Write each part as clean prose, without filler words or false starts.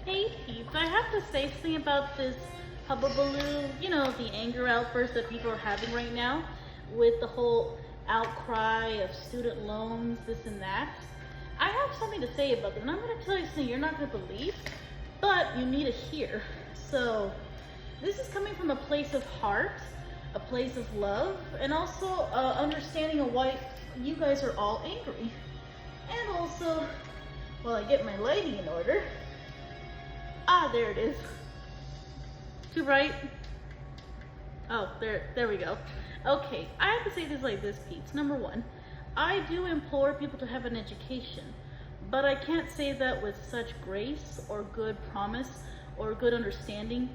Hey peeps, I have to say something about this hubbubaloo, the anger outburst that people are having right now with the whole outcry of student loans, this and that. I have something to say about this, and I'm going to tell you something you're not going to believe, but you need to hear. So, this is coming from a place of heart, a place of love, and also understanding of why you guys are all angry. And also, while I get my lighting in order, there it is. Too bright? Oh, there we go. Okay, I have to say this like this, peeps. Number one, I do implore people to have an education, but I can't say that with such grace or good promise or good understanding,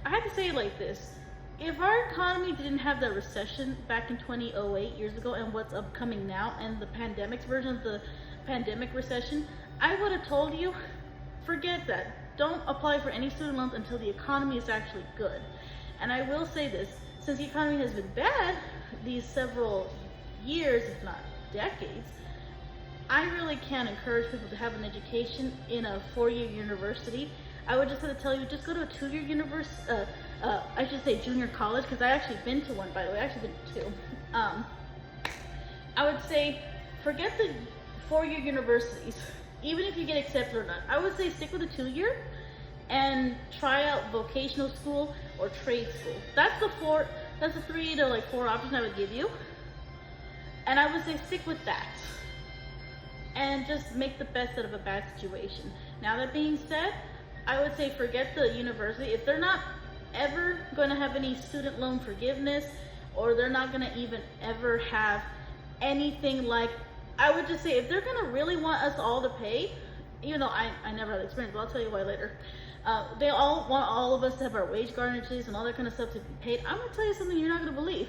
I have to say it like this. If our economy didn't have that recession back in 2008 years ago and what's upcoming now and the pandemic's version of the pandemic recession, I would have told you, forget that. Don't apply for any student loans until the economy is actually good. And I will say this, since the economy has been bad these several years, if not decades, I really can't encourage people to have an education in a 4-year university. I would just have to tell you, just go to a 2-year university, I should say junior college, because I actually been to one, by the way. I actually been to 2. I would say, forget the 4-year universities. Even if you get accepted or not, I would say stick with a 2-year and try out vocational school or trade school. That's the 3 to 4 options I would give you. And I would say stick with that and just make the best out of a bad situation. Now that being said, I would say forget the university. If they're not ever going to have any student loan forgiveness, or they're not going to even ever have anything like, I would just say, if they're going to really want us all to pay, even though I never had experience, but I'll tell you why later. They all want all of us to have our wage garnishes and all that kind of stuff to be paid. I'm going to tell you something you're not going to believe.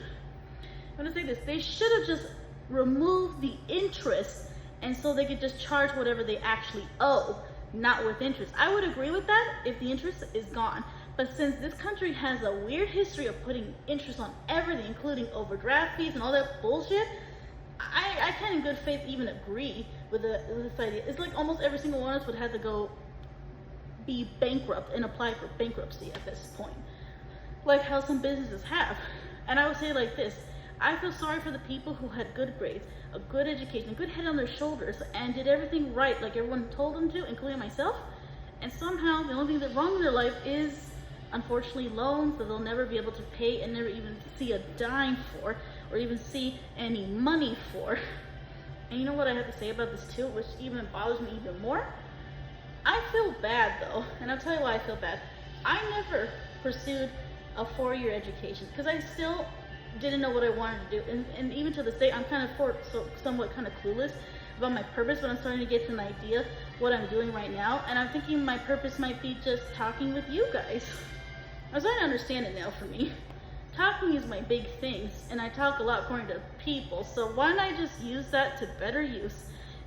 I'm going to say this. They should have just removed the interest, and so they could just charge whatever they actually owe, not with interest. I would agree with that if the interest is gone. But since this country has a weird history of putting interest on everything, including overdraft fees and all that bullshit, I can't in good faith even agree with this idea. It's like almost every single one of us would have to go be bankrupt and apply for bankruptcy at this point, like how some businesses have. And I would say like this, I feel sorry for the people who had good grades, a good education, a good head on their shoulders, and did everything right like everyone told them to, including myself, and somehow the only thing that's wrong in their life is, unfortunately, loans that they'll never be able to pay and never even see a dime for, or even see any money for. And you know what I have to say about this too, which even bothers me even more? I feel bad though, and I'll tell you why I feel bad. I never pursued a 4-year education because I still didn't know what I wanted to do. And even to this day, I'm kind of somewhat kind of clueless about my purpose, but I'm starting to get an idea what I'm doing right now. And I'm thinking my purpose might be just talking with you guys. I'm starting to understand it now for me. Talking is my big thing, and I talk a lot according to people, so why don't I just use that to better use?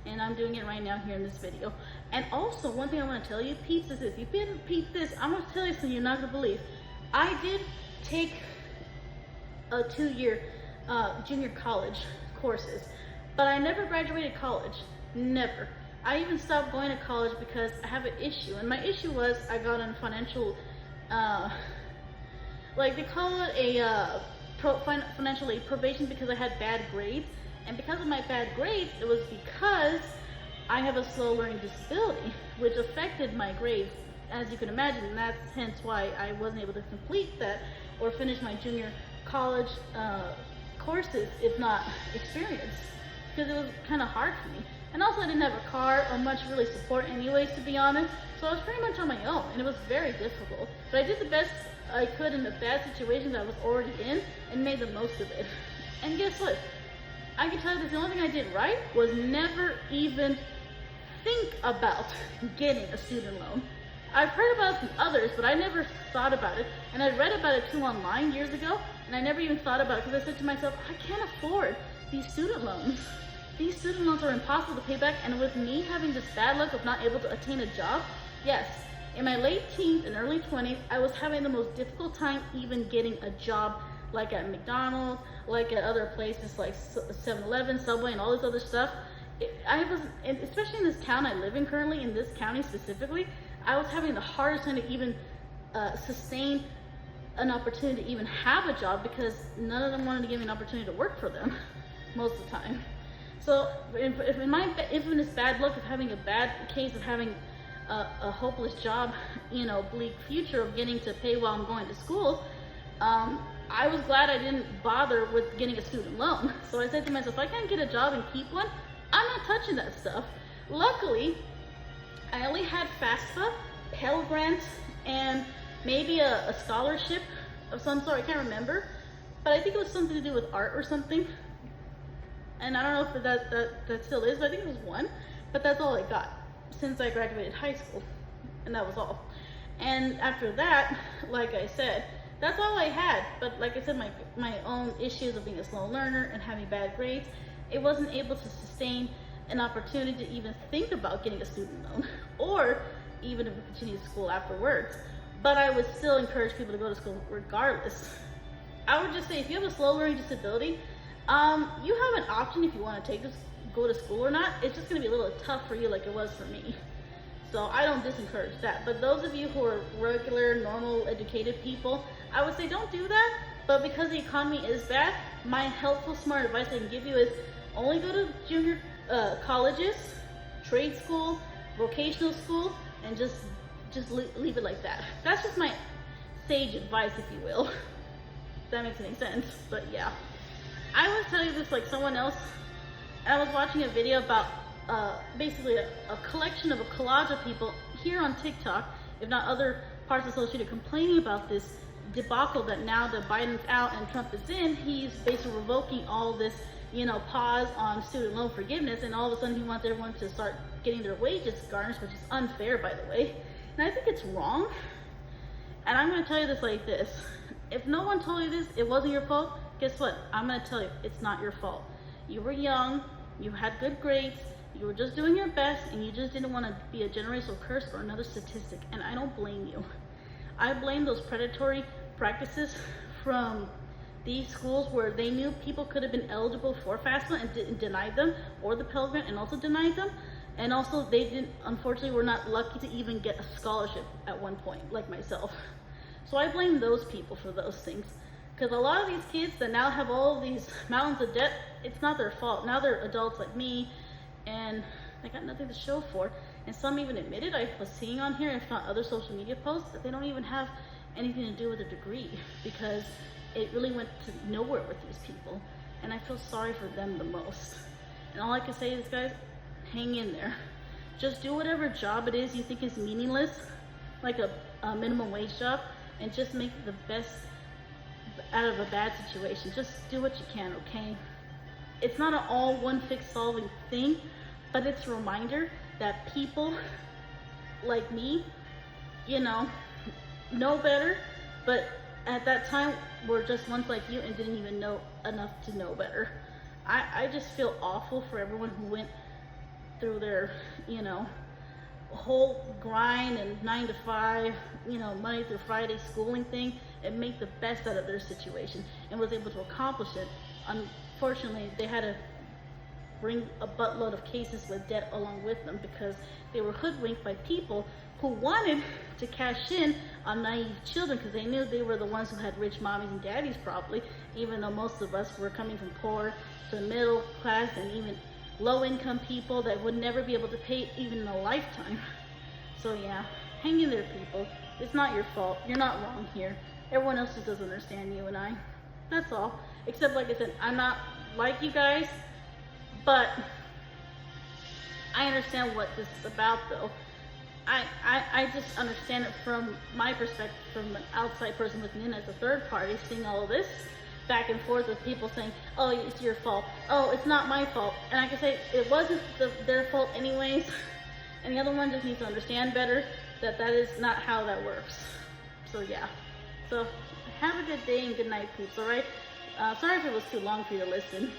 And I'm doing it right now here in this video. And also, one thing I want to tell you, peeps, is this. If you didn't peep this, I'm going to tell you something you're not going to believe. I did take a 2-year junior college courses, but I never graduated college. Never. I even stopped going to college because I have an issue, and my issue was I got in financial like they call it a financial aid probation because I had bad grades. And because of my bad grades, it was because I have a slow learning disability, which affected my grades, as you can imagine. And that's hence why I wasn't able to complete that or finish my junior college courses, if not experience, because it was kind of hard for me. And also I didn't have a car or much really support anyways, to be honest. So I was pretty much on my own, and it was very difficult. But I did the best I could in the bad situations I was already in and made the most of it. And guess what? I can tell you that the only thing I did right was never even think about getting a student loan. I've heard about it from others, but I never thought about it. And I read about it too online years ago, and I never even thought about it because I said to myself, I can't afford these student loans. These student loans are impossible to pay back, and with me having this bad luck of not able to attain a job, yes, in my late teens and early 20s, I was having the most difficult time even getting a job, like at McDonald's, like at other places like 7-Eleven, Subway, and all this other stuff. I was, and especially in this town I live in currently, in this county specifically, I was having the hardest time to even sustain an opportunity to even have a job because none of them wanted to give me an opportunity to work for them most of the time. So if in my infamous bad luck of having a bad case of having a hopeless job, you know, bleak future of getting to pay while I'm going to school, I was glad I didn't bother with getting a student loan. So I said to myself, if I can't get a job and keep one, I'm not touching that stuff. Luckily, I only had FAFSA, Pell Grant, and maybe a scholarship of some sort. I can't remember, but I think it was something to do with art or something. And I don't know if that still is, but I think it was one. But that's all I got since I graduated high school, and that was all. And after that, like I said, that's all I had. But like I said, my own issues of being a slow learner and having bad grades, it wasn't able to sustain an opportunity to even think about getting a student loan or even to continue school afterwards. But I would still encourage people to go to school regardless. I would just say, if you have a slow learning disability, you have an option if you want to go to school or not. It's just going to be a little tough for you like it was for me. So I don't disencourage that. But those of you who are regular, normal, educated people, I would say don't do that. But because the economy is bad, my helpful, smart advice I can give you is only go to junior colleges, trade school, vocational school, and just leave it like that. That's just my sage advice, if you will. If that makes any sense. But yeah, I was telling you this like someone else, and I was watching a video about basically a collection of a collage of people here on TikTok, if not other parts of social media, complaining about this debacle that now that Biden's out and Trump is in, he's basically revoking all this, you know, pause on student loan forgiveness, and all of a sudden he wants everyone to start getting their wages garnished, which is unfair, by the way. And I think it's wrong. And I'm going to tell you this like this. If no one told you this, it wasn't your fault, guess what? I'm going to tell you, it's not your fault. You were young, you had good grades, you were just doing your best, and you just didn't want to be a generational curse or another statistic. And I don't blame you. I blame those predatory practices from these schools where they knew people could have been eligible for FAFSA and denied them, or the Pell Grant and also denied them. And also they didn't, unfortunately, were not lucky to even get a scholarship at one point, like myself. So I blame those people for those things. Because a lot of these kids that now have all these mountains of debt, it's not their fault. Now they're adults like me, and they got nothing to show for it. And some even admitted, I was seeing on here, if not other social media posts, that they don't even have anything to do with a degree, because it really went to nowhere with these people. And I feel sorry for them the most. And all I can say is, guys, hang in there. Just do whatever job it is you think is meaningless, like a minimum wage job, and just make the best out of a bad situation. Just do what you can, okay? It's not an all one fix solving thing, but it's a reminder that people like me, you know better, but at that time were just ones like you and didn't even know enough to know better. I just feel awful for everyone who went through their, whole grind and 9 to 5, Monday through Friday schooling thing, and make the best out of their situation and was able to accomplish it. Unfortunately, they had to bring a buttload of cases with debt along with them because they were hoodwinked by people who wanted to cash in on naive children because they knew they were the ones who had rich mommies and daddies probably, even though most of us were coming from poor to middle class and even low-income people that would never be able to pay even in a lifetime. So yeah, hang in there, people. It's not your fault. You're not wrong here. Everyone else just doesn't understand you and I. That's all. Except, like I said, I'm not like you guys, but I understand what this is about, though. I just understand it from my perspective, from an outside person looking in as a third party, seeing all of this back and forth with people saying, oh, it's your fault. Oh, it's not my fault. And I can say, it wasn't their fault anyways. And the other one just needs to understand better that that is not how that works. So yeah. So have a good day and good night, peeps, alright? Sorry if it was too long for you to listen.